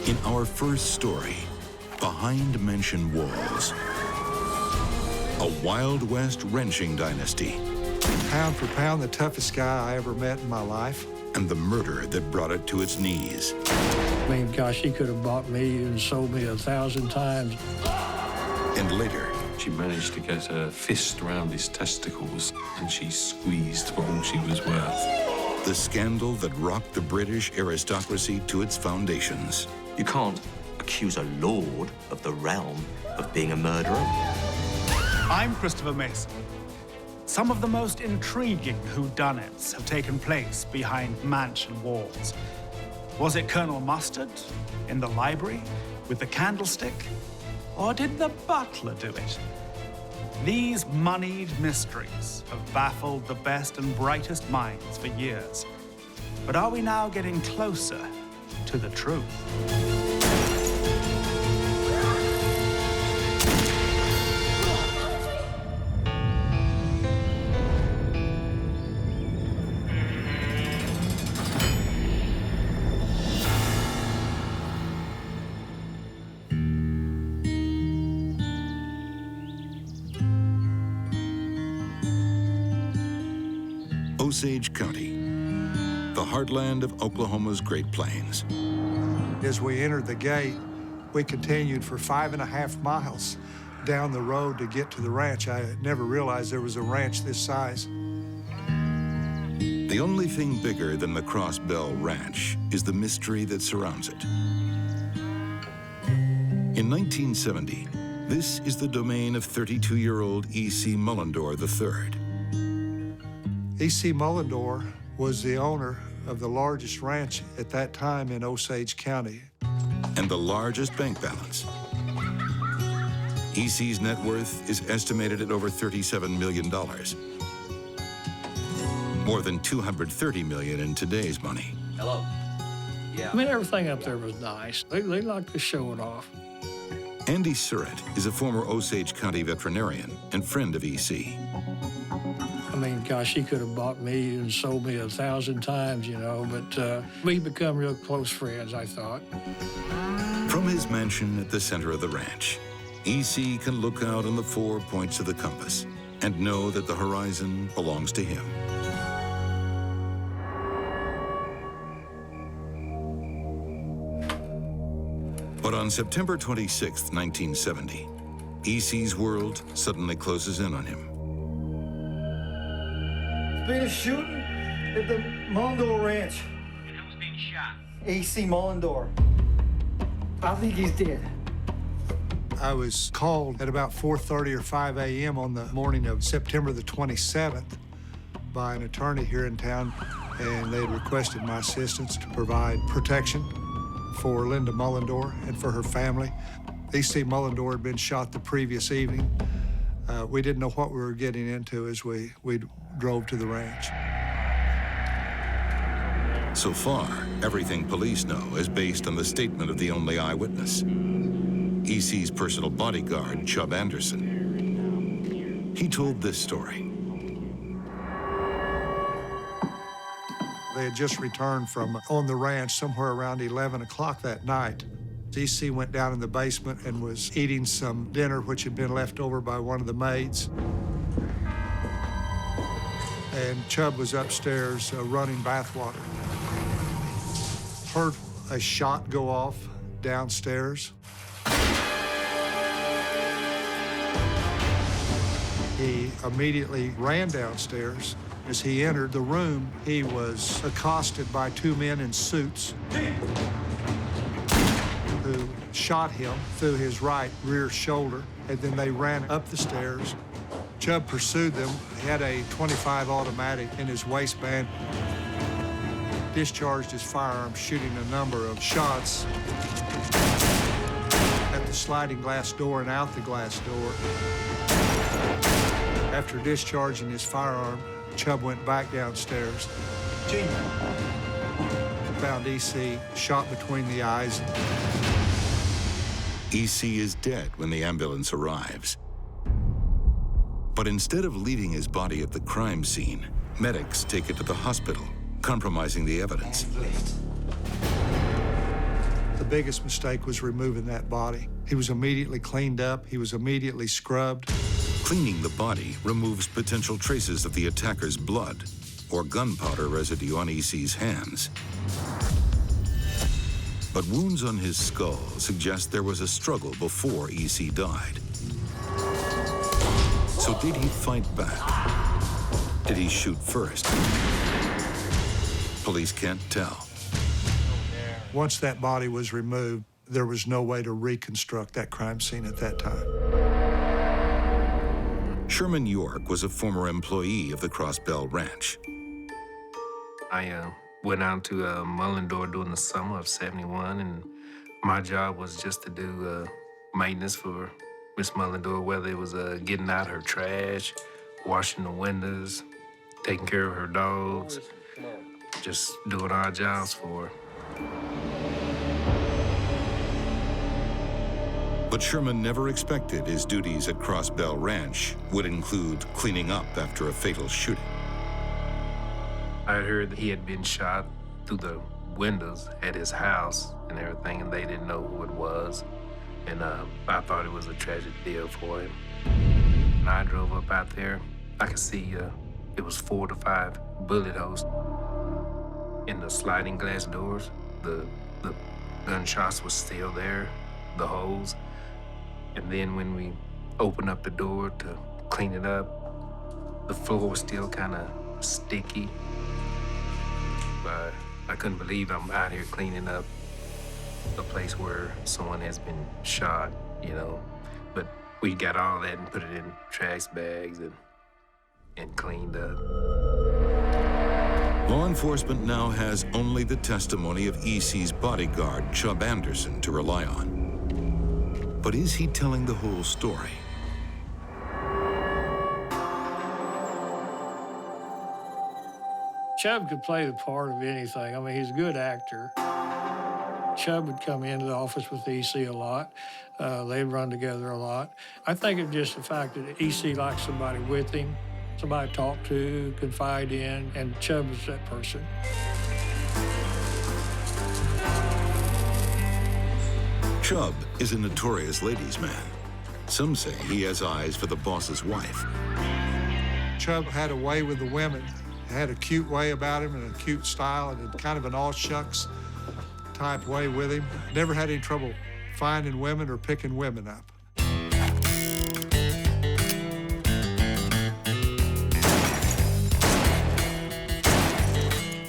In our first story, Behind Mansion Walls, a Wild West wrenching dynasty. Pound for pound, the toughest guy I ever met in my life. And the murder that brought it to its knees. I mean, gosh, he could have bought me and sold me 1,000 times. And later, she managed to get her fist around his testicles, and she squeezed for all she was worth. The scandal that rocked the British aristocracy to its foundations. You can't accuse a lord of the realm of being a murderer. I'm Christopher Mason. Some of the most intriguing whodunits have taken place behind mansion walls. Was it Colonel Mustard in the library with the candlestick? Or did the butler do it? These moneyed mysteries have baffled the best and brightest minds for years. But are we now getting closer to the truth? Osage County, the heartland of Oklahoma's Great Plains. As we entered the gate, we continued for 5.5 miles down the road to get to the ranch. I never realized there was a ranch this size. The only thing bigger than the Cross Bell Ranch is the mystery that surrounds it. In 1970, this is the domain of 32-year-old E.C. Mullendore III. E.C. Mullendore was the owner of the largest ranch at that time in Osage County. And the largest bank balance. E.C.'s net worth is estimated at over $37 million. More than $230 million in today's money. Hello. Yeah. I mean, everything up there was nice. They liked to show it off. Andy Surratt is a former Osage County veterinarian and friend of E.C. I mean, gosh, he could have bought me and sold me 1,000 times, you know, but we become real close friends, I thought. From his mansion at the center of the ranch, E.C. can look out on the 4 points of the compass and know that the horizon belongs to him. But on September 26, 1970, E.C.'s world suddenly closes in on him. Been a shooting at the Mullendore Ranch. And who's being shot? A.C. Mullendore. I think he's dead. I was called at about 4:30 or 5 a.m. on the morning of September the 27th by an attorney here in town, and they had requested my assistance to provide protection for Linda Mullendore and for her family. E.C. Mullendore had been shot the previous evening. We didn't know what we were getting into as we drove to the ranch. So far, everything police know is based on the statement of the only eyewitness, E.C.'s personal bodyguard, Chub Anderson. He told this story. They had just returned from on the ranch somewhere around 11 o'clock that night. E.C. went down in the basement and was eating some dinner which had been left over by one of the maids. And Chub was upstairs running bathwater. Heard a shot go off downstairs. He immediately ran downstairs. As he entered the room, he was accosted by 2 men in suits who shot him through his right rear shoulder, and then they ran up the stairs. Chub pursued them. He had a .25 automatic in his waistband. Discharged his firearm, shooting a number of shots at the sliding glass door and out the glass door. After discharging his firearm, Chub went back downstairs. Found E.C. shot between the eyes. E.C. is dead when the ambulance arrives. But instead of leaving his body at the crime scene, medics take it to the hospital, compromising the evidence. The biggest mistake was removing that body. He was immediately cleaned up. He was immediately scrubbed. Cleaning the body removes potential traces of the attacker's blood or gunpowder residue on EC's hands. But wounds on his skull suggest there was a struggle before EC died. So did he fight back? Did he shoot first? Police can't tell. Once that body was removed, there was no way to reconstruct that crime scene at that time. Sherman York was a former employee of the Crossbell Ranch. I went out to Mullendore during the summer of '71, and my job was just to do maintenance for Miss Mullendore, whether it was getting out her trash, washing the windows, taking care of her dogs, just doing our jobs for her. But Sherman never expected his duties at Crossbell Ranch would include cleaning up after a fatal shooting. I heard that he had been shot through the windows at his house and everything, and they didn't know who it was. And I thought it was a tragic deal for him. And I drove up out there. I could see it was 4 to 5 bullet holes in the sliding glass doors. The gunshots were still there, the holes. And then when we opened up the door to clean it up, the floor was still kind of sticky. But I couldn't believe I'm out here cleaning up a place where someone has been shot, you know. But we got all that and put it in trash bags and cleaned up. Law enforcement now has only the testimony of EC's bodyguard, Chub Anderson, to rely on. But is he telling the whole story? Chub could play the part of anything. I mean, he's a good actor. Chub would come into the office with EC a lot. They'd run together a lot. I think it's just the fact that EC liked somebody with him, somebody to talk to, confide in, and Chub was that person. Chub is a notorious ladies' man. Some say he has eyes for the boss's wife. Chub had a way with the women. He had a cute way about him and a cute style and kind of an all-shucks type way with him. Never had any trouble finding women or picking women up.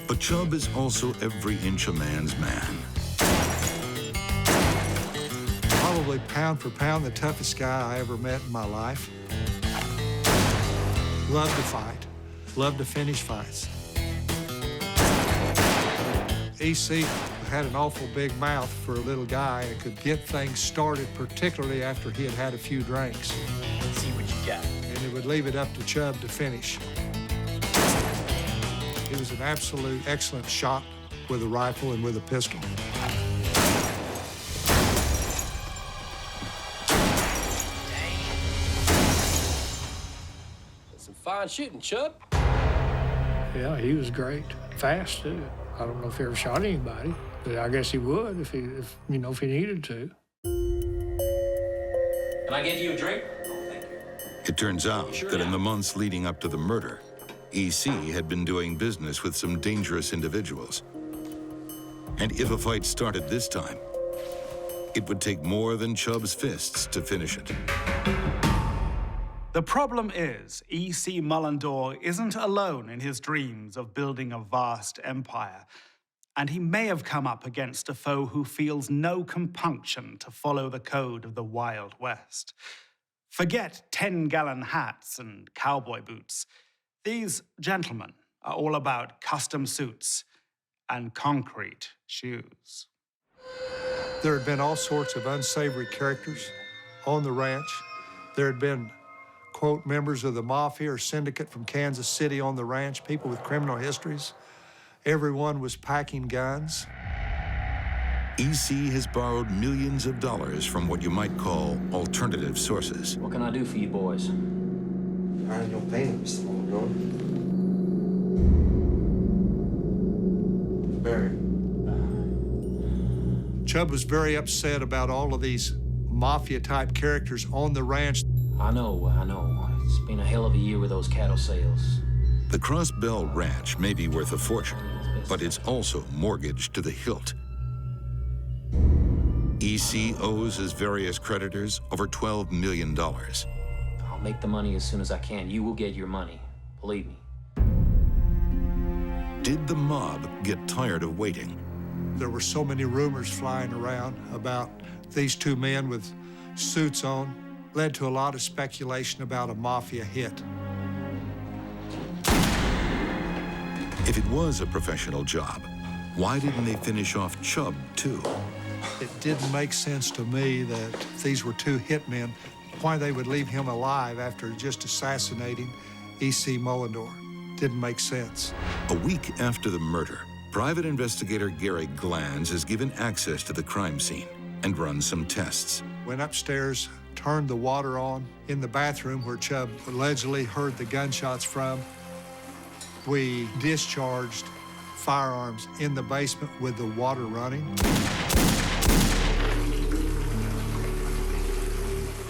But Chub is also every inch a man's man. Probably pound for pound the toughest guy I ever met in my life. Loved to fight, loved to finish fights. EC had an awful big mouth for a little guy and could get things started, particularly after he had had a few drinks. Let's see what you got. And it would leave it up to Chub to finish. He was an absolute excellent shot with a rifle and with a pistol. Some fine shooting, Chub. Yeah, he was great. Fast, too. I don't know if he ever shot anybody, but I guess he would if he needed to. Can I get you a drink? Oh, thank you. It turns out that in the months leading up to the murder, EC had been doing business with some dangerous individuals. And if a fight started this time, it would take more than Chub's fists to finish it. The problem is, E.C. Mullendore isn't alone in his dreams of building a vast empire, and he may have come up against a foe who feels no compunction to follow the code of the Wild West. Forget 10-gallon hats and cowboy boots. These gentlemen are all about custom suits and concrete shoes. There had been all sorts of unsavory characters on the ranch. There had been, quote, members of the mafia or syndicate from Kansas City on the ranch, people with criminal histories. Everyone was packing guns. EC has borrowed millions of dollars from what you might call alternative sources. What can I do for you boys? Earn your pay, Mr. Mullendore. Barry. Chub was very upset about all of these mafia-type characters on the ranch. I know. It's been a hell of a year with those cattle sales. The Cross Bell Ranch may be worth a fortune, but it's also mortgaged to the hilt. EC owes his various creditors over $12 million. I'll make the money as soon as I can. You will get your money. Believe me. Did the mob get tired of waiting? There were so many rumors flying around about these two men with suits on, led to a lot of speculation about a mafia hit. If it was a professional job, why didn't they finish off Chub, too? It didn't make sense to me that if these were two hitmen, why they would leave him alive after just assassinating E.C. Mullendore. Didn't make sense. A week after the murder, private investigator Gary Glantz is given access to the crime scene and runs some tests. Went upstairs, turned the water on in the bathroom where Chub allegedly heard the gunshots from. We discharged firearms in the basement with the water running.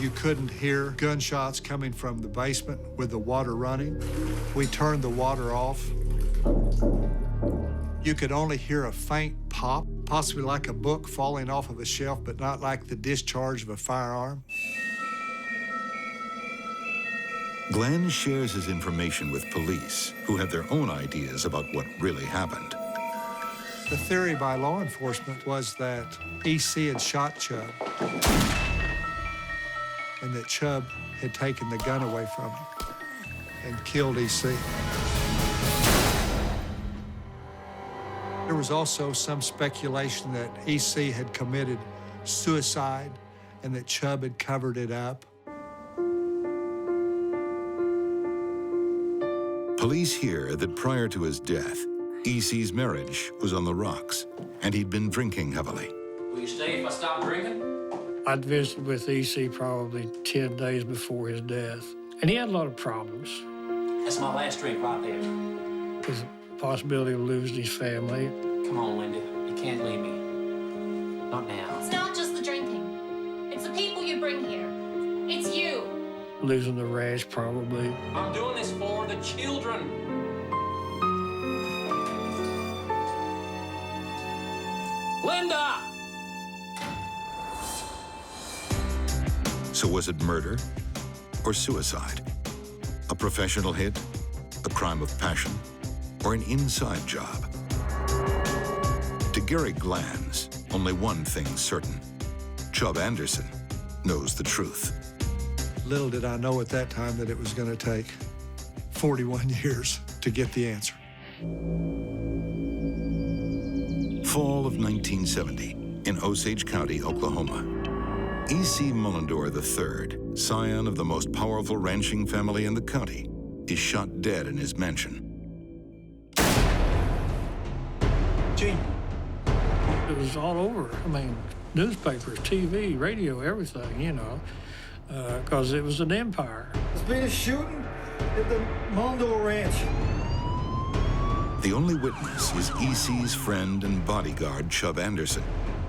You couldn't hear gunshots coming from the basement with the water running. We turned the water off. You could only hear a faint pop, possibly like a book falling off of a shelf, but not like the discharge of a firearm. Glenn shares his information with police, who have their own ideas about what really happened. The theory by law enforcement was that E.C. had shot Chub and that Chub had taken the gun away from him and killed E.C. There was also some speculation that E.C. had committed suicide and that Chub had covered it up. Police hear that prior to his death, E.C.'s marriage was on the rocks, and he'd been drinking heavily. Will you stay if I stop drinking? I'd visited with E.C. probably 10 days before his death, and he had a lot of problems. That's my last drink right there. With the possibility of losing his family. Come on, Linda. You can't leave me. Not now. It's not just the drinking. It's the people you bring here. It's you. Losing the ranch, probably. I'm doing this for the children. Linda! So was it murder or suicide? A professional hit, a crime of passion, or an inside job? To Gary Glantz, only one thing's certain. Chub Anderson knows the truth. Little did I know at that time that it was going to take 41 years to get the answer. Fall of 1970 in Osage County, Oklahoma. E.C. Mullendore III, scion of the most powerful ranching family in the county, is shot dead in his mansion. Gene. It was all over. I mean, newspapers, TV, radio, everything, you know, because it was an empire. There's been a shooting at the Millionaire Ranch. The only witness is E.C.'s friend and bodyguard, Chub Anderson,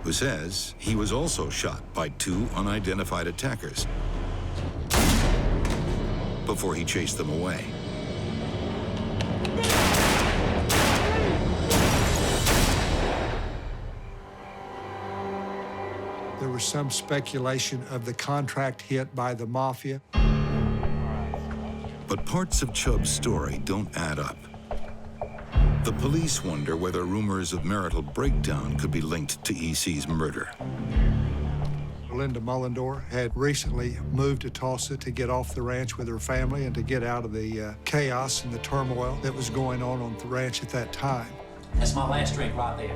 who says he was also shot by two unidentified attackers before he chased them away. There was some speculation of the contract hit by the mafia. But parts of Chub's story don't add up. The police wonder whether rumors of marital breakdown could be linked to E.C.'s murder. Linda Mullendore had recently moved to Tulsa to get off the ranch with her family and to get out of the chaos and the turmoil that was going on the ranch at that time. That's my last drink right there.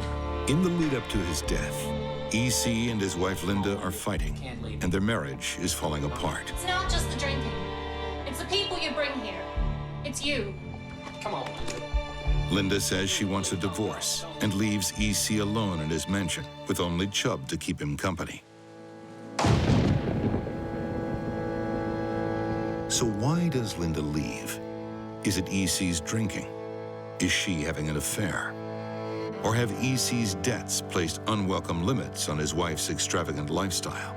In the lead up to his death, E.C. and his wife Linda are fighting, and their marriage is falling apart. It's not just the drinking. It's the people you bring here. It's you. Come on, Linda. Linda says she wants a divorce and leaves E.C. alone in his mansion with only Chub to keep him company. So why does Linda leave? Is it E.C.'s drinking? Is she having an affair? Or have EC's debts placed unwelcome limits on his wife's extravagant lifestyle?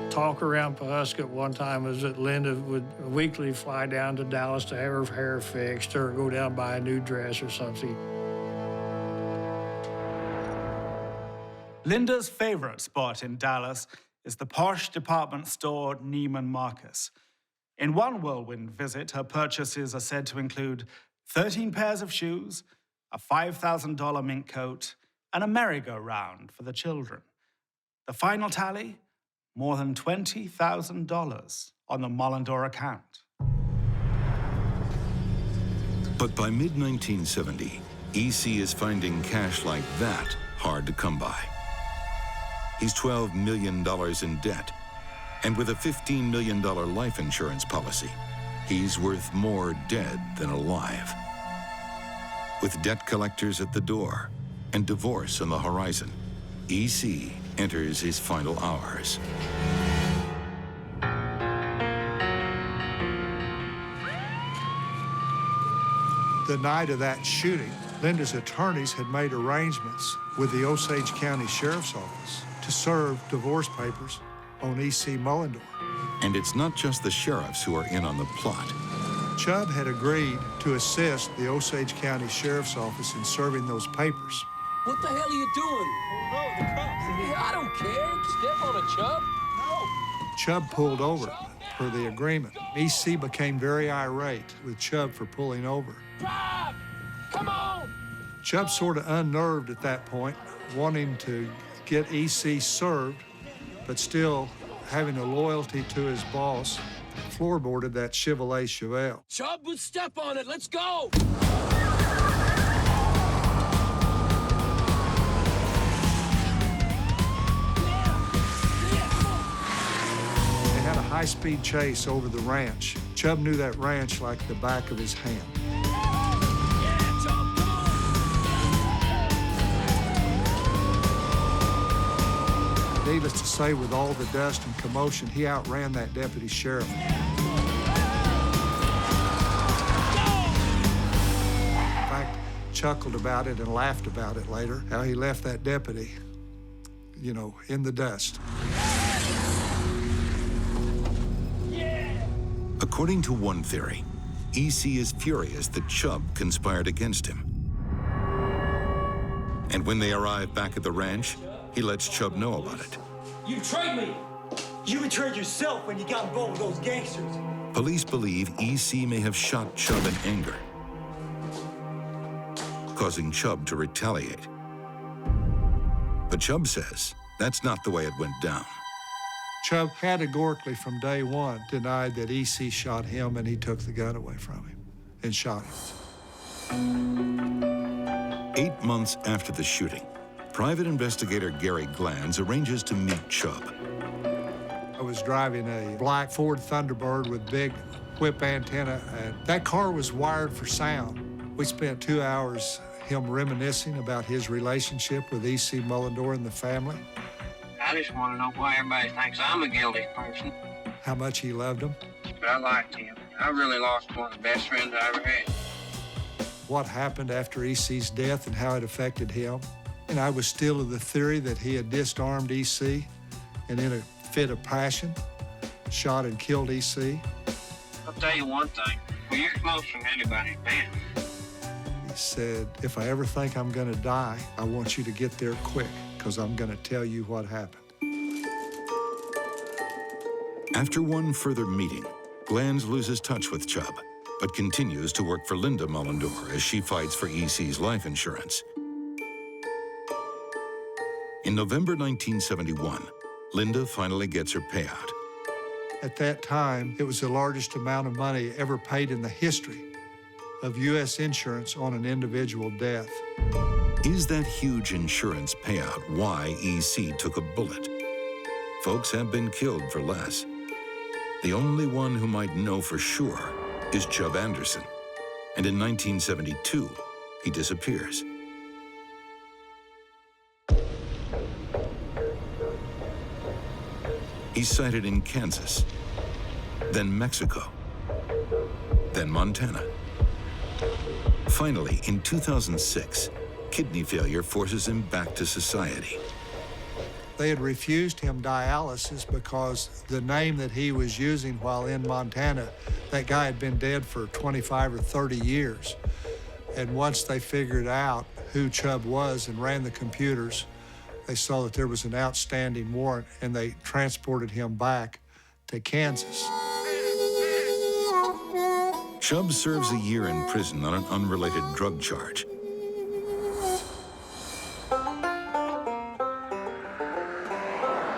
Talk around Pawhuska at one time was that Linda would weekly fly down to Dallas to have her hair fixed or go down and buy a new dress or something. Linda's favorite spot in Dallas is the posh department store Neiman Marcus. In one whirlwind visit, her purchases are said to include 13 pairs of shoes, a $5,000 mink coat, and a merry-go-round for the children. The final tally? More than $20,000 on the Mullendore account. But by mid-1970, EC is finding cash like that hard to come by. He's $12 million in debt, and with a $15 million life insurance policy, he's worth more dead than alive. With debt collectors at the door and divorce on the horizon, EC enters his final hours. The night of that shooting, Linda's attorneys had made arrangements with the Osage County Sheriff's Office to serve divorce papers on E.C. Mullendore. And it's not just the sheriffs who are in on the plot. Chub had agreed to assist the Osage County Sheriff's Office in serving those papers. What the hell are you doing? Oh, the cops. I don't care. Step on a Chub. No. Chub pulled over per the agreement. E.C. became very irate with Chub for pulling over. Drive! Come on! Chub sort of unnerved at that point, wanting to get E.C. served, but still having a loyalty to his boss, floorboarded that Chevrolet Chevelle. Chub would step on it. Let's go! They had a high-speed chase over the ranch. Chub knew that ranch like the back of his hand. Needless to say, with all the dust and commotion, he outran that deputy sheriff. In fact, chuckled about it and laughed about it later, how he left that deputy, you know, in the dust. According to one theory, EC is furious that Chub conspired against him. And when they arrive back at the ranch, he lets Chub know about it. You betrayed me. You betrayed yourself when you got involved with those gangsters. Police believe EC may have shot Chub in anger, causing Chub to retaliate. But Chub says that's not the way it went down. Chub categorically from day one denied that EC shot him, and he took the gun away from him and shot him. 8 months after the shooting, private investigator Gary Glanz arranges to meet Chub. I was driving a black Ford Thunderbird with big whip antenna, and that car was wired for sound. We spent 2 hours him reminiscing about his relationship with E.C. Mullendore and the family. I just want to know why everybody thinks I'm a guilty person. How much he loved him. But I liked him. I really lost one of the best friends I ever had. What happened after E.C.'s death and how it affected him. And I was still of the theory that he had disarmed E.C. and in a fit of passion, shot and killed E.C. I'll tell you one thing. Well, you're closer than anybody's been. He said, if I ever think I'm gonna die, I want you to get there quick, because I'm gonna tell you what happened. After one further meeting, Glanz loses touch with Chub, but continues to work for Linda Mullendore as she fights for EC's life insurance. In November 1971, Linda finally gets her payout. At that time, it was the largest amount of money ever paid in the history of U.S. insurance on an individual death. Is that huge insurance payout why EC took a bullet? Folks have been killed for less. The only one who might know for sure is Chub Anderson. And in 1972, he disappears. He's sighted in Kansas, then Mexico, then Montana, Finally, in 2006, kidney failure forces him back to society. They had refused him dialysis because the name that he was using while in Montana, that guy had been dead for 25 or 30 years. And once they figured out who Chub was and ran the computers, they saw that there was an outstanding warrant, and they transported him back to Kansas. Chub serves a year in prison on an unrelated drug charge.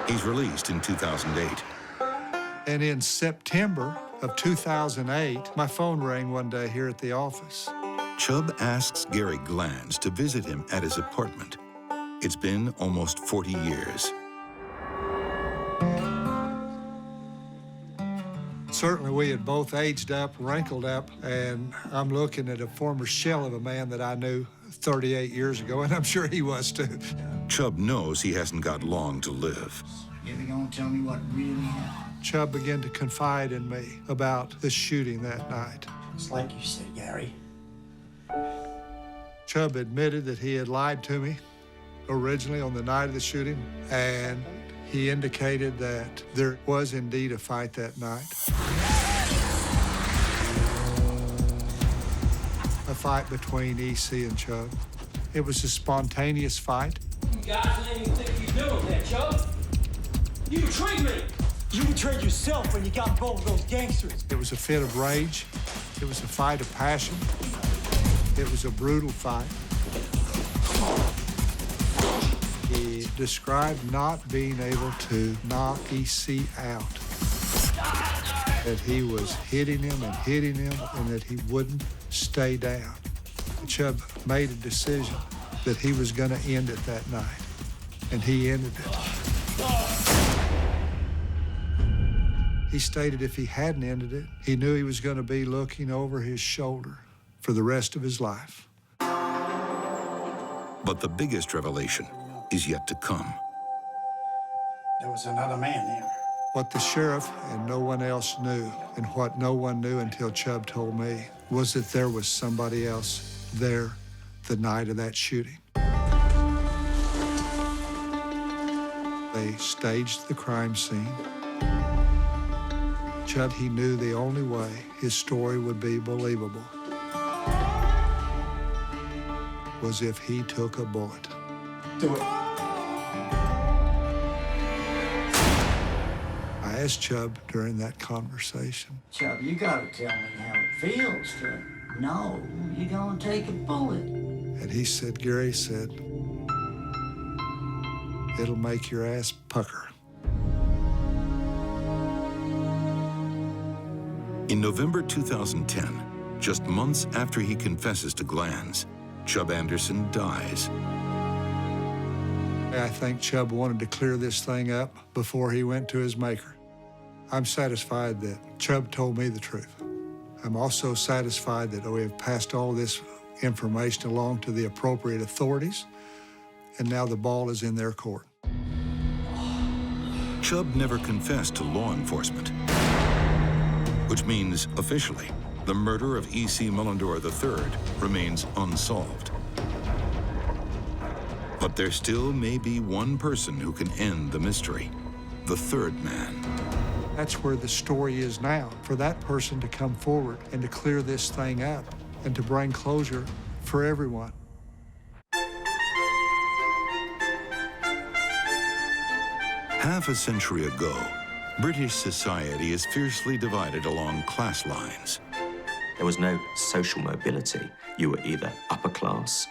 He's released in 2008. And in September of 2008, my phone rang one day here at the office. Chub asks Gary Glanz to visit him at his apartment. It's been almost 40 years. Certainly, we had both aged up, wrinkled up, and I'm looking at a former shell of a man that I knew 38 years ago, and I'm sure he was too. Chub knows he hasn't got long to live. You ever gonna tell me what really happened? Chub began to confide in me about the shooting that night. It's like you said, Gary. Chub admitted that he had lied to me originally on the night of the shooting, and he indicated that there was indeed a fight that night. A fight between EC and Chub. It was a spontaneous fight. You guys ain't even think you're doing that, Chub. You betrayed me. You betrayed yourself when you got involved with those gangsters. It was a fit of rage. It was a fight of passion. It was a brutal fight. He described not being able to knock EC out. That he was hitting him and that he wouldn't stay down. Chub made a decision that he was going to end it that night, and he ended it. He stated if he hadn't ended it, he knew he was going to be looking over his shoulder for the rest of his life. But the biggest revelation is yet to come. There was another man there. What the sheriff and no one else knew, and what no one knew until Chub told me, was that there was somebody else there the night of that shooting. They staged the crime scene. Chub, he knew the only way his story would be believable was if he took a bullet. Do it. I asked Chub during that conversation. Chub, you gotta tell me how it feels to know you're gonna take a bullet. And he said, Gary said, it'll make your ass pucker. In November 2010, just months after he confesses to Glanz, Chub Anderson dies. I think Chub wanted to clear this thing up before he went to his maker. I'm satisfied that Chub told me the truth. I'm also satisfied that we have passed all this information along to the appropriate authorities, and now the ball is in their court. Chub never confessed to law enforcement, which means, officially, the murder of E.C. Mullendore III remains unsolved. But there still may be one person who can end the mystery, the third man. That's where the story is now, for that person to come forward and to clear this thing up and to bring closure for everyone. Half a century ago, British society is fiercely divided along class lines. There was no social mobility. You were either upper class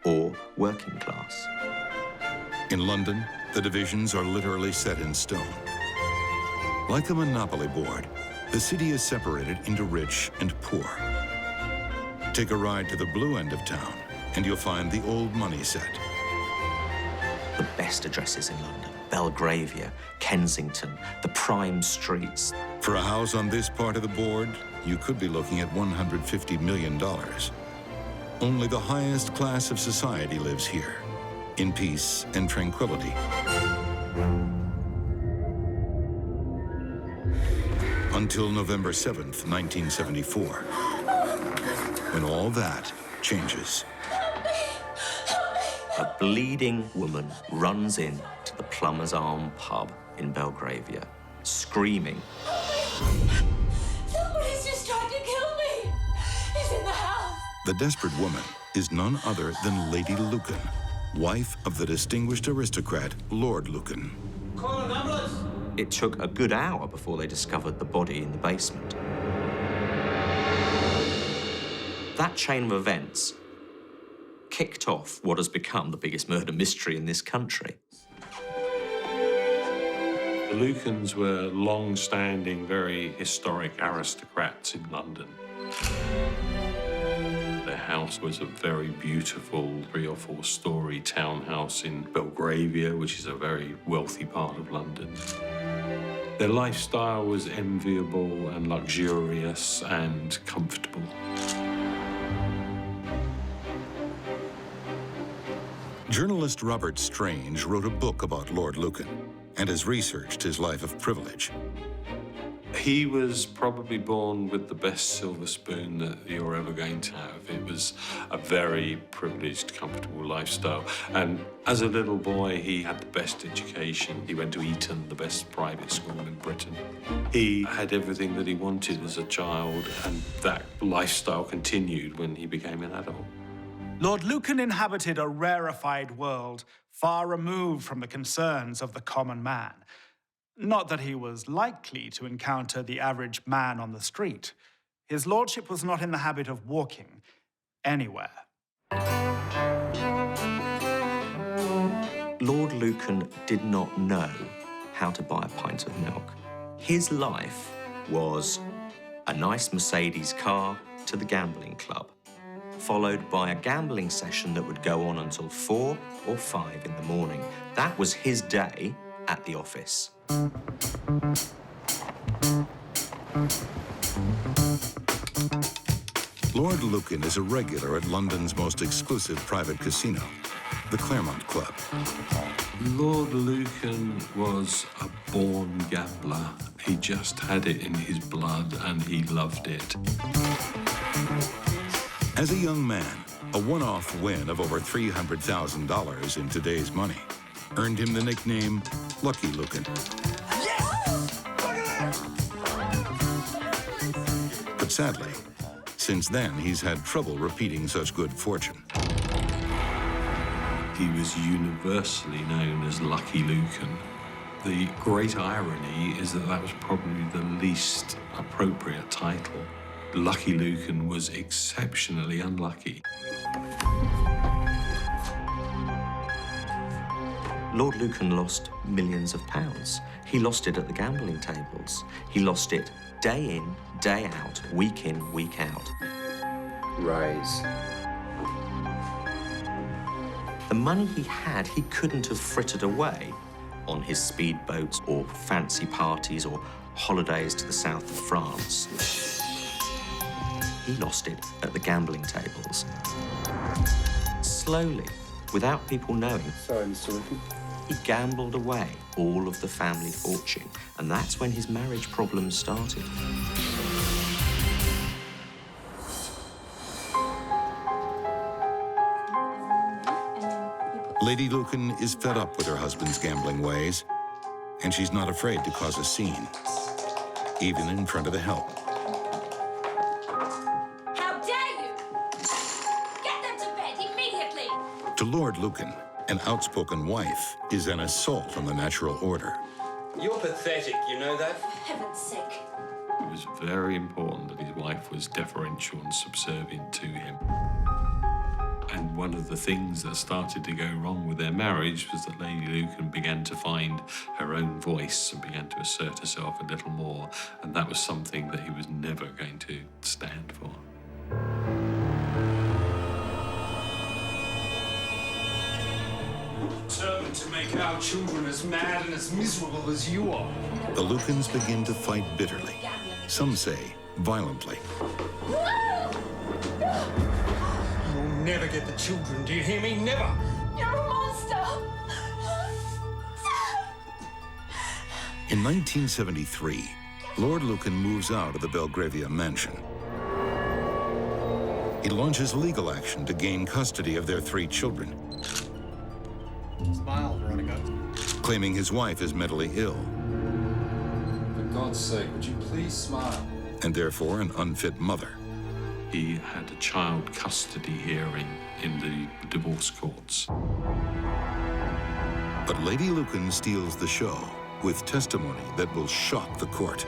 or working class. In London, the divisions are literally set in stone. Like a monopoly board, the city is separated into rich and poor. Take a ride to the blue end of town, and you'll find the old money set. The best addresses in London: Belgravia, Kensington, the prime streets. For a house on this part of the board, you could be looking at $150 million. Only the highest class of society lives here, in peace and tranquility. Until November 7th, 1974, when all that changes. A bleeding woman runs in to the Plumber's Arm pub in Belgravia, screaming. Somebody's just trying to kill me. He's in the house. The desperate woman is none other than Lady Lucan, wife of the distinguished aristocrat, Lord Lucan. Call an ambulance. It took a good hour before they discovered the body in the basement. That chain of events kicked off what has become the biggest murder mystery in this country. The Lucans were long-standing, very historic aristocrats in London. Their house was a very beautiful 3- or 4-storey townhouse in Belgravia, which is a very wealthy part of London. Their lifestyle was enviable and luxurious and comfortable. Journalist Robert Strange wrote a book about Lord Lucan and has researched his life of privilege. He was probably born with the best silver spoon that you're ever going to have. It was a very privileged, comfortable lifestyle. And as a little boy, he had the best education. He went to Eton, the best private school in Britain. He had everything that he wanted as a child, and that lifestyle continued when he became an adult. Lord Lucan inhabited a rarefied world, far removed from the concerns of the common man. Not that he was likely to encounter the average man on the street. His lordship was not in the habit of walking anywhere. Lord Lucan did not know how to buy a pint of milk. His life was a nice Mercedes car to the gambling club, followed by a gambling session that would go on until 4 or 5 in the morning. That was his day at the office. Lord Lucan is a regular at London's most exclusive private casino, the Claremont Club. Lord Lucan was a born gambler. He just had it in his blood and he loved it. As a young man, a one-off win of over $300,000 in today's money earned him the nickname Lucky Lucan. Yes! Look at that! But sadly, since then, he's had trouble repeating such good fortune. He was universally known as Lucky Lucan. The great irony is that that was probably the least appropriate title. Lucky Lucan was exceptionally unlucky. Lord Lucan lost millions of pounds. He lost it at the gambling tables. He lost it day in, day out, week in, week out. Rise. The money he had, he couldn't have frittered away on his speedboats or fancy parties or holidays to the south of France. He lost it at the gambling tables. Slowly, without people knowing. Sorry, Mr. Lucan. He gambled away all of the family fortune, and that's when his marriage problems started. Lady Lucan is fed up with her husband's gambling ways, and she's not afraid to cause a scene, even in front of the help. How dare you! Get them to bed immediately! To Lord Lucan, an outspoken wife is an assault on the natural order. You're pathetic, you know that? For heaven's sake. It was very important that his wife was deferential and subservient to him. And one of the things that started to go wrong with their marriage was that Lady Lucan began to find her own voice and began to assert herself a little more, and that was something that he was never going to stand for. Determined to make our children as mad and as miserable as you are. The Lucans begin to fight bitterly, some say violently. You'll never get the children, do you hear me? Never! You're a monster! In 1973, Lord Lucan moves out of the Belgravia mansion. He launches legal action to gain custody of their 3 children, Smile, Veronica. claiming his wife is mentally ill For God's sake, would you please smile? and therefore an unfit mother. He had a child custody hearing in the divorce courts. But Lady Lucan steals the show with testimony that will shock the court.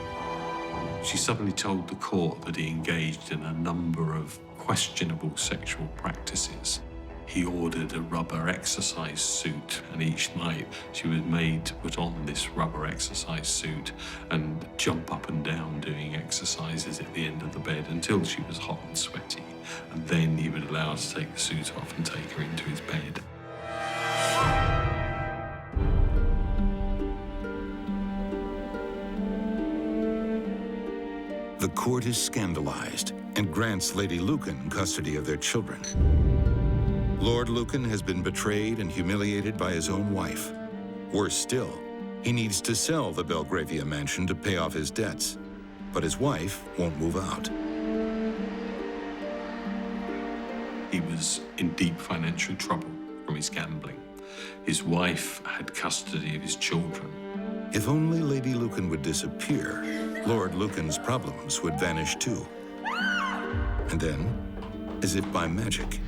She suddenly told the court that he engaged in a number of questionable sexual practices. He ordered a rubber exercise suit, and each night she was made to put on this rubber exercise suit and jump up and down doing exercises at the end of the bed until she was hot and sweaty. And then he would allow her to take the suit off and take her into his bed. The court is scandalized and grants Lady Lucan custody of their children. Lord Lucan has been betrayed and humiliated by his own wife. Worse still, he needs to sell the Belgravia mansion to pay off his debts, but his wife won't move out. He was in deep financial trouble from his gambling. His wife had custody of his children. If only Lady Lucan would disappear, Lord Lucan's problems would vanish too. And then, as if by magic,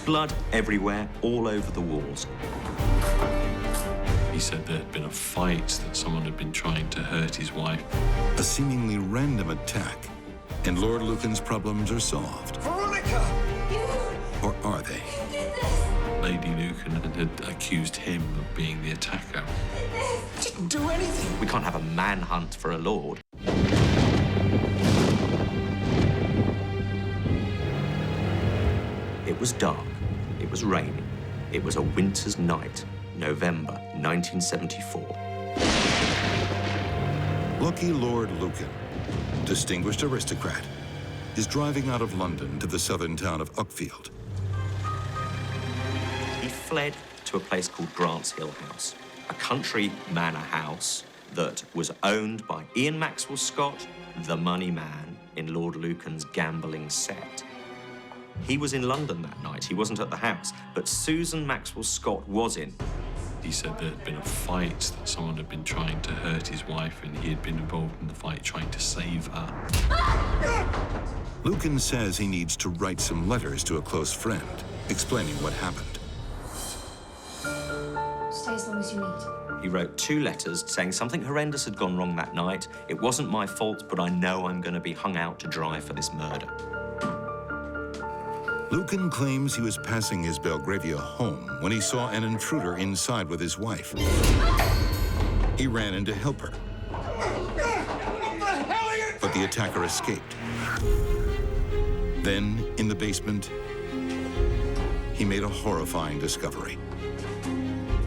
blood everywhere, all over the walls. He said there had been a fight, that someone had been trying to hurt his wife. a seemingly random attack, and Lord Lucan's problems are solved. Veronica! Or are they? Lady Lucan had accused him of being the attacker. I didn't do anything. We can't have a manhunt for a lord. It was dark. It was raining. It was a winter's night, November 1974. Lucky Lord Lucan, distinguished aristocrat, is driving out of London to the southern town of Uckfield. He fled to a place called Grant's Hill House, a country manor house that was owned by Ian Maxwell Scott, the money man in Lord Lucan's gambling set. He was in London that night. He wasn't at the house, but Susan Maxwell Scott was in. He said there had been a fight, that someone had been trying to hurt his wife, and he had been involved in the fight trying to save her. Lucan says he needs to write some letters to a close friend, explaining what happened. Stay as long as you need. He wrote 2 letters saying something horrendous had gone wrong that night. It wasn't my fault, but I know I'm going to be hung out to dry for this murder. Lucan claims he was passing his Belgravia home when he saw an intruder inside with his wife. He ran in to help her, but the attacker escaped. Then, in the basement, he made a horrifying discovery.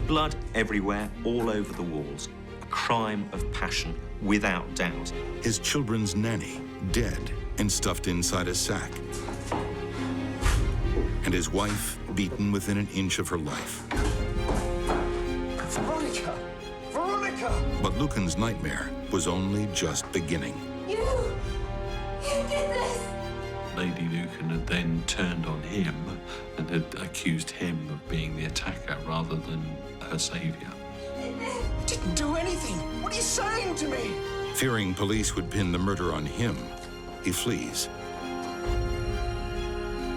Blood everywhere, all over the walls. A crime of passion, without doubt. His children's nanny, dead and stuffed inside a sack. And his wife beaten within an inch of her life. Veronica! Veronica! But Lucan's nightmare was only just beginning. You did this! Lady Lucan had then turned on him and had accused him of being the attacker rather than her saviour. I didn't do anything. What are you saying to me? Fearing police would pin the murder on him, he flees.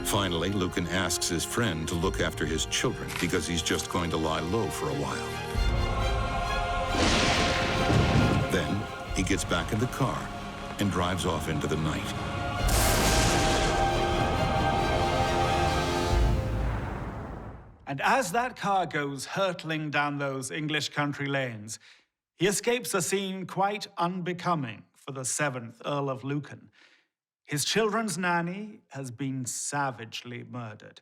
Finally, Lucan asks his friend to look after his children because he's just going to lie low for a while. Then, he gets back in the car and drives off into the night. And as that car goes hurtling down those English country lanes, he escapes a scene quite unbecoming for the 7th Earl of Lucan. His children's nanny has been savagely murdered.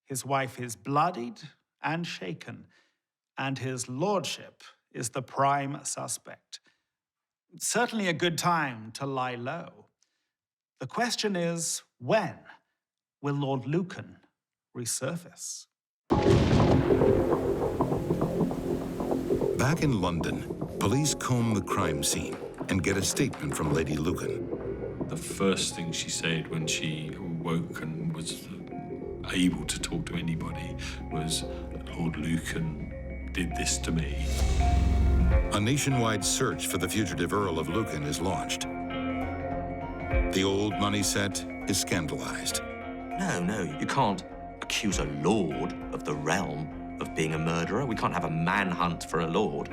His wife is bloodied and shaken, and his lordship is the prime suspect. It's certainly a good time to lie low. The question is, when will Lord Lucan resurface? Back in London, police comb the crime scene and get a statement from Lady Lucan. The first thing she said when she woke and was able to talk to anybody was, "Lord Lucan did this to me." A nationwide search for the fugitive Earl of Lucan is launched. The old money set is scandalized. No, you can't accuse a lord of the realm of being a murderer. We can't have a manhunt for a lord.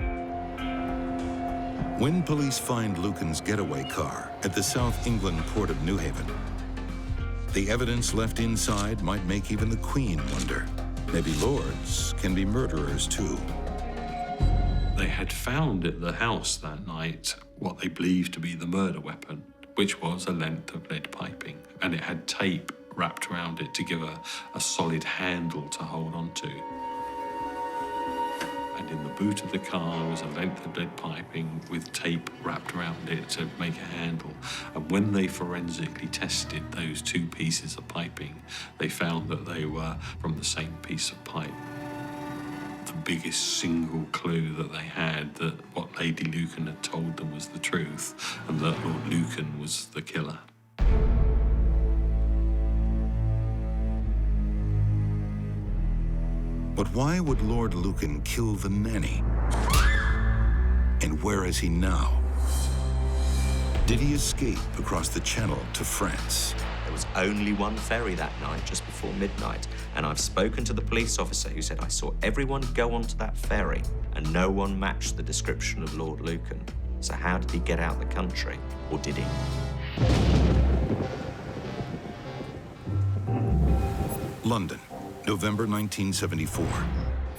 When police find Lucan's getaway car at the South England port of New Haven, the evidence left inside might make even the Queen wonder. Maybe lords can be murderers too. They had found at the house that night what they believed to be the murder weapon, which was a length of lead piping, and it had tape wrapped around it to give a solid handle to hold onto. And in the boot of the car was a length of lead piping with tape wrapped around it to make a handle. And when they forensically tested those two pieces of piping, they found that they were from the same piece of pipe. The biggest single clue that they had that what Lady Lucan had told them was the truth, and that Lord Lucan was the killer. But why would Lord Lucan kill the nanny? And where is he now? Did he escape across the Channel to France? There was only one ferry that night, just before midnight, and I've spoken to the police officer who said I saw everyone go onto that ferry and no one matched the description of Lord Lucan. So how did he get out the country, or did he? London, November 1974.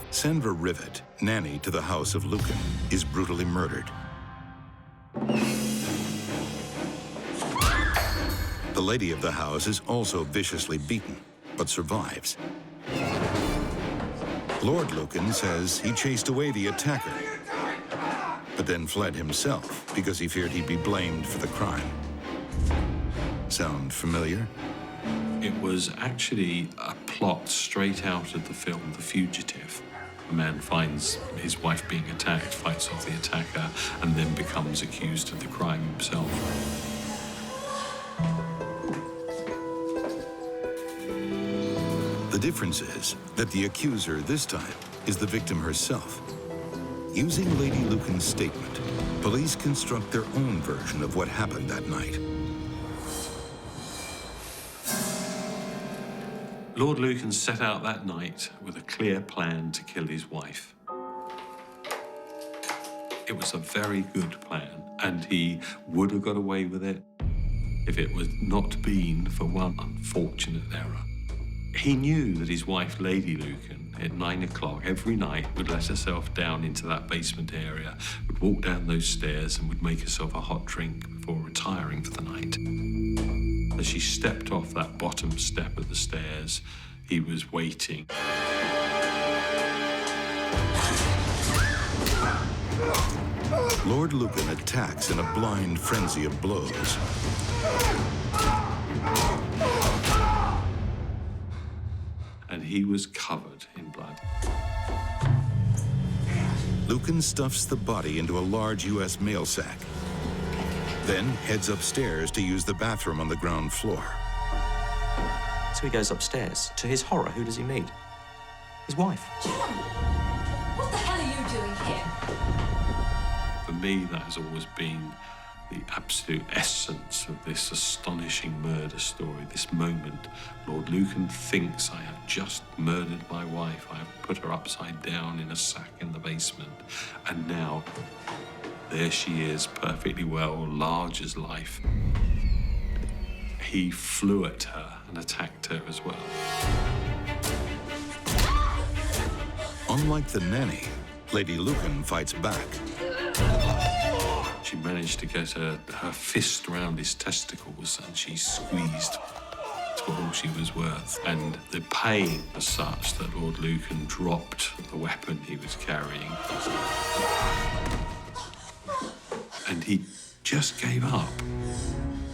Sandra Rivet, nanny to the house of Lucan, is brutally murdered. The lady of the house is also viciously beaten, but survives. Lord Lucan says he chased away the attacker, but then fled himself because he feared he'd be blamed for the crime. Sound familiar? It was actually a plot straight out of the film The Fugitive. A man finds his wife being attacked, fights off the attacker, and then becomes accused of the crime himself. The difference is that the accuser this time is the victim herself. Using Lady Lucan's statement, police construct their own version of what happened that night. Lord Lucan set out that night with a clear plan to kill his wife. It was a very good plan, and he would have got away with it if it was not been for one unfortunate error. He knew that his wife, Lady Lucan, at 9 o'clock every night would let herself down into that basement area, would walk down those stairs and would make herself a hot drink before retiring for the night. As she stepped off that bottom step of the stairs, he was waiting. Lord Lucan attacks in a blind frenzy of blows. And he was covered in blood. Lucan stuffs the body into a large U.S. mail sack, then heads upstairs to use the bathroom on the ground floor. So he goes upstairs. To his horror, who does he meet? His wife. John, what the hell are you doing here? For me, that has always been the absolute essence of this astonishing murder story, this moment. Lord Lucan thinks I have just murdered my wife. I have put her upside down in a sack in the basement. And now, there she is, perfectly well, large as life. He flew at her and attacked her as well. Unlike the nanny, Lady Lucan fights back. She managed to get her fist around his testicles, and she squeezed to all she was worth. And the pain was such that Lord Lucan dropped the weapon he was carrying. And he just gave up.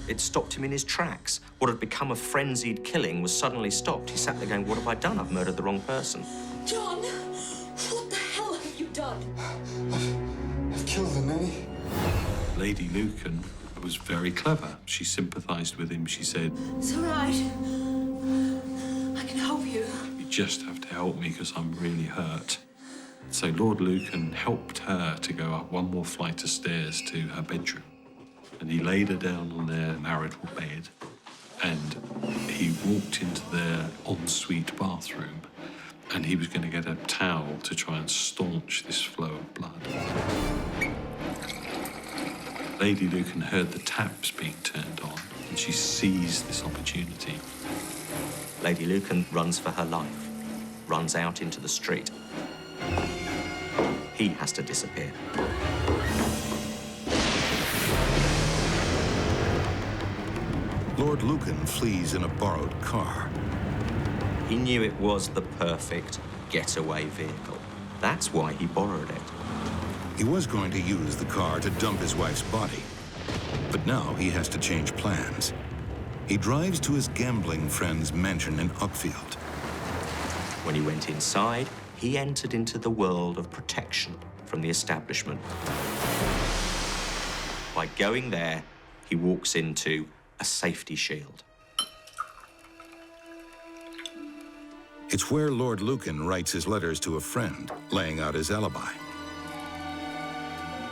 It stopped him in his tracks. What had become a frenzied killing was suddenly stopped. He sat there going, what have I done? I've murdered the wrong person. John, what the hell have you done? I've killed the nanny. Lady Lucan was very clever. She sympathised with him. She said, It's all right. I can help you. "You just have to help me because I'm really hurt." So Lord Lucan helped her to go up one more flight of stairs to her bedroom. And he laid her down on their marital bed, and he walked into their ensuite bathroom, and he was going to get a towel to try and staunch this flow of blood. Lady Lucan heard the taps being turned on, and she seized this opportunity. Lady Lucan runs for her life, runs out into the street. He has to disappear. Lord Lucan flees in a borrowed car. He knew it was the perfect getaway vehicle. That's why he borrowed it. He was going to use the car to dump his wife's body, but now he has to change plans. He drives to his gambling friend's mansion in Uckfield. When he went inside, he entered into the world of protection from the establishment. By going there, he walks into a safety shield. It's where Lord Lucan writes his letters to a friend, laying out his alibi.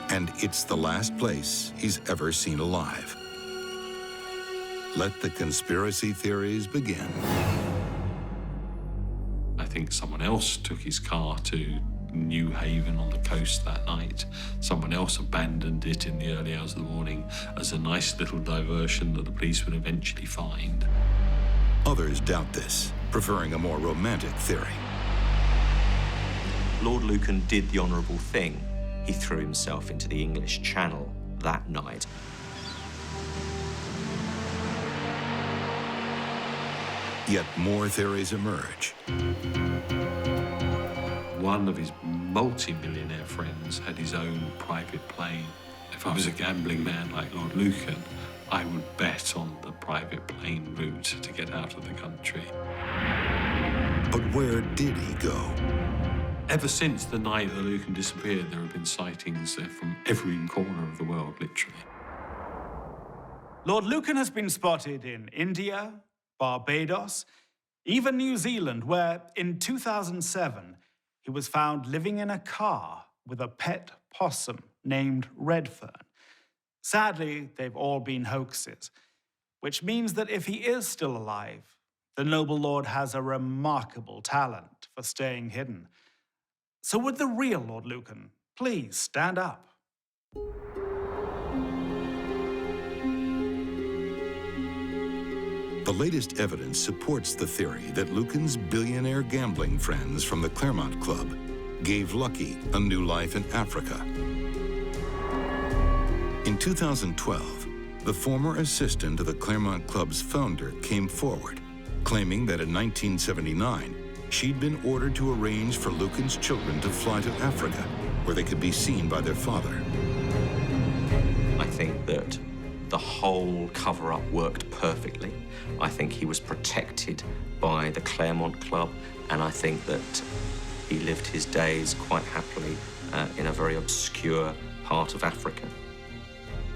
And it's the last place he's ever seen alive. Let the conspiracy theories begin. I think someone else took his car to New Haven on the coast that night. Someone else abandoned it in the early hours of the morning as a nice little diversion that the police would eventually find. Others doubt this, preferring a more romantic theory. Lord Lucan did the honourable thing. He threw himself into the English Channel that night. Yet more theories emerge. One of his multi-millionaire friends had his own private plane. If I was a gambling man like Lord Lucan, I would bet on the private plane route to get out of the country. But where did he go? Ever since the night that Lucan disappeared, there have been sightings from every corner of the world, literally. Lord Lucan has been spotted in India, Barbados, even New Zealand, where in 2007, he was found living in a car with a pet possum named Redfern. Sadly, they've all been hoaxes, which means that if he is still alive, the noble lord has a remarkable talent for staying hidden. So would the real Lord Lucan please stand up? The latest evidence supports the theory that Lucan's billionaire gambling friends from the Claremont Club gave Lucky a new life in Africa. In 2012, the former assistant of the Claremont Club's founder came forward, claiming that in 1979, she'd been ordered to arrange for Lucan's children to fly to Africa, where they could be seen by their father. I think that the whole cover-up worked perfectly. I think he was protected by the Claremont Club, and I think that he lived his days quite happily in a very obscure part of Africa.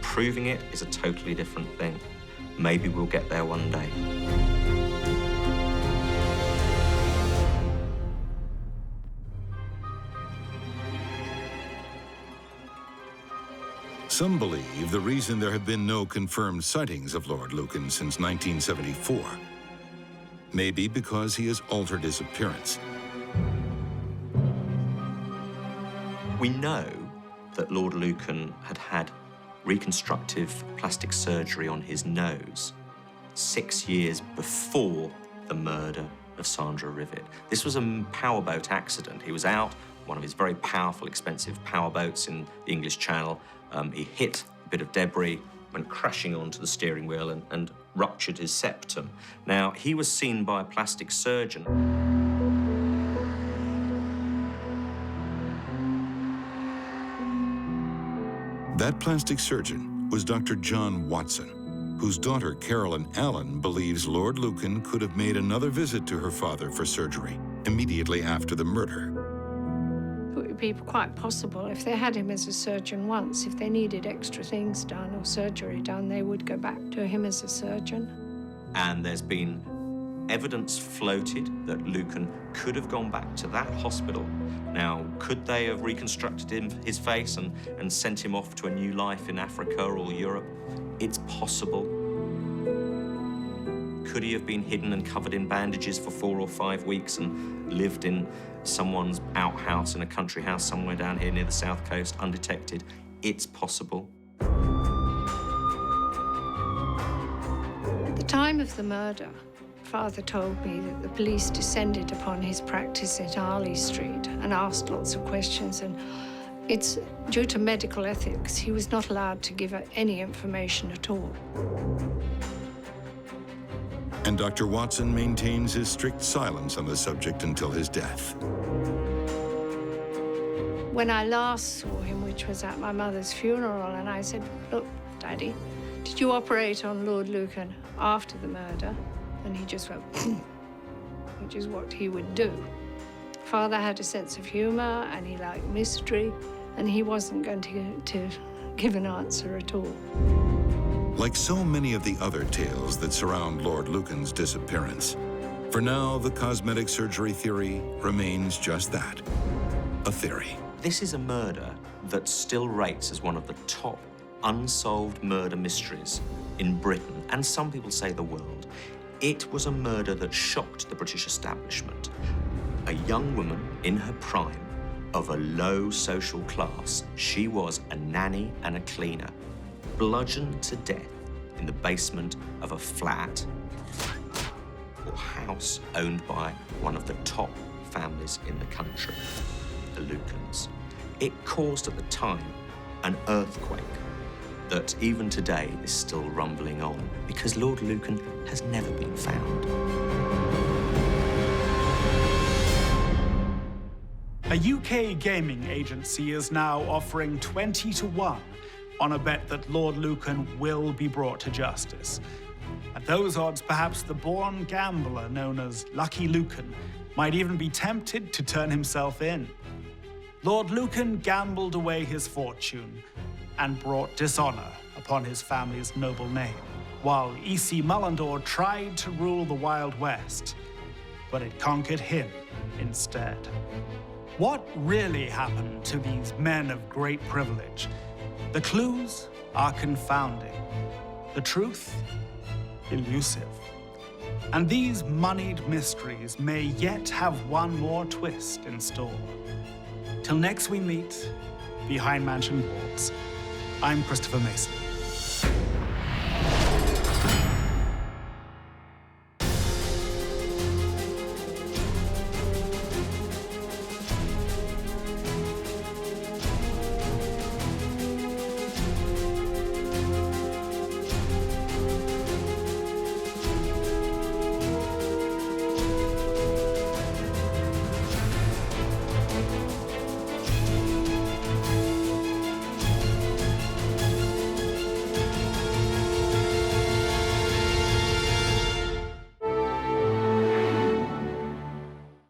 Proving it is a totally different thing. Maybe we'll get there one day. Some believe the reason there have been no confirmed sightings of Lord Lucan since 1974 may be because he has altered his appearance. We know that Lord Lucan had had reconstructive plastic surgery on his nose 6 years before the murder of Sandra Rivet. This was a powerboat accident. He was out, one of his very powerful, expensive powerboats in the English Channel. He hit a bit of debris, went crashing onto the steering wheel and ruptured his septum. Now, he was seen by a plastic surgeon. That plastic surgeon was Dr. John Watson, whose daughter Carolyn Allen believes Lord Lucan could have made another visit to her father for surgery immediately after the murder. people quite possible. If they had him as a surgeon once, if they needed extra things done or surgery done, they would go back to him as a surgeon. And there's been evidence floated that Lucan could have gone back to that hospital. Now, could they have reconstructed his face and sent him off to a new life in Africa or Europe? It's possible. Could he have been hidden and covered in bandages for 4 or 5 weeks and lived in someone's outhouse in a country house somewhere down here near the south coast, undetected? It's possible. At the time of the murder, Father told me that the police descended upon his practice at Harley Street and asked lots of questions, and it's due to medical ethics, he was not allowed to give any information at all. And Dr. Watson maintains his strict silence on the subject until his death. When I last saw him, which was at my mother's funeral, and I said, "Look, Daddy, did you operate on Lord Lucan after the murder?" And he just went, which is what he would do. Father had a sense of humor, and he liked mystery, and he wasn't going to give an answer at all. Like so many of the other tales that surround Lord Lucan's disappearance, for now, the cosmetic surgery theory remains just that, a theory. This is a murder that still rates as one of the top unsolved murder mysteries in Britain, and some people say the world. It was a murder that shocked the British establishment. A young woman in her prime, of a low social class, she was a nanny and a cleaner, bludgeoned to death in the basement of a flat or house owned by one of the top families in the country, the Lucans. It caused at the time an earthquake that even today is still rumbling on because Lord Lucan has never been found. A UK gaming agency is now offering 20 to 1 on a bet that Lord Lucan will be brought to justice. At those odds, perhaps the born gambler known as Lucky Lucan might even be tempted to turn himself in. Lord Lucan gambled away his fortune and brought dishonor upon his family's noble name, while E.C. Mullendore tried to rule the Wild West, but it conquered him instead. What really happened to these men of great privilege? The clues are confounding. The truth, elusive. And these moneyed mysteries may yet have one more twist in store. Till next we meet, behind mansion walls, I'm Christopher Mason.